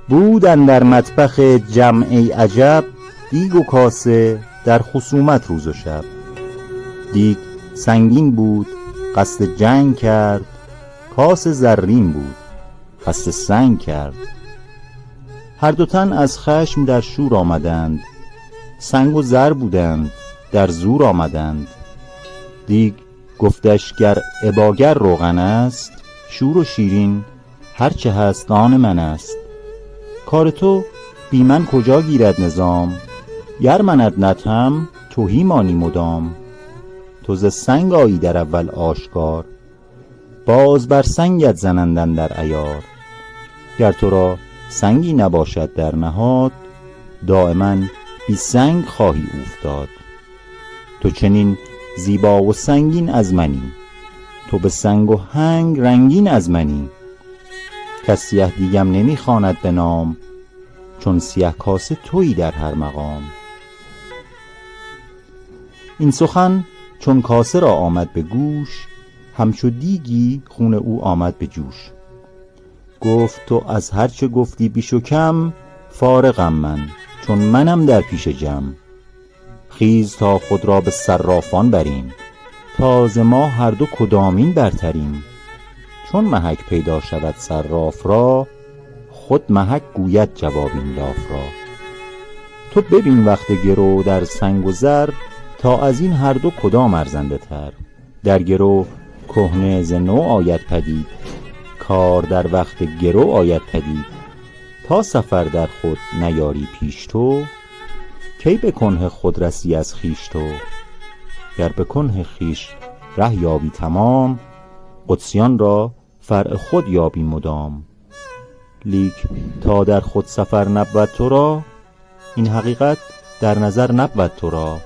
بودن در مطبخ جمع ای عجب، دیگ و کاسه در خصومت روز و شب. دیگ سنگین بود قصد جنگ کرد، کاسه زرین بود قصد سنگ کرد. هر دو تن از خشم در شور آمدند، سنگ و زر بودند در زور آمدند. دیگ گفتش گر اباگر روغن است، شور و شیرین هرچه هست آن من است. کار تو بی من کجا گیرد نظام، گر منت ندهم تهی مانی مدام. تو ز سنگ آیی در اول آشکار، باز بر سنگت زنند اندر عیار. گر تو را سنگی نباشد در نهاد، دایما بی سنگ خواهی اوفتاد. تو چنین زیبا و سنگین از منی، تو به سنگ و هنگ رنگین از منی. کس سیه دیگم نمی خواند به نام، چون سیه کاسه تویی در هر مقام. این سخن چون کاسه را آمد به گوش، همچو دیگی خون او آمد به جوش. گفت تو از هر چه گفتی بیش و کم، فارغم من چون منم در پیش جم. خیز تا خود را به صرافان بریم، تا ز ما هر دو کدامین برتریم. چون محک پیدا شود صراف را، خود محک گوید جواب این لاف را. تو ببین وقت گرو در سنگ و زر، تا از این هر دو کدام ارزنده تر. در گرو کهنه ز نو آید پدید، کار در وقت گرو آید پدید. تا سفر در خود نیاری پیش تو، کی به کنه خود رسی از خویش تو. گر به کنه خویش ره یابی تمام، قدسیان را فرع خود یابی مدام. لیک تا در خود سفر نبود تو را، این حقیقت در نظر نبود تو را.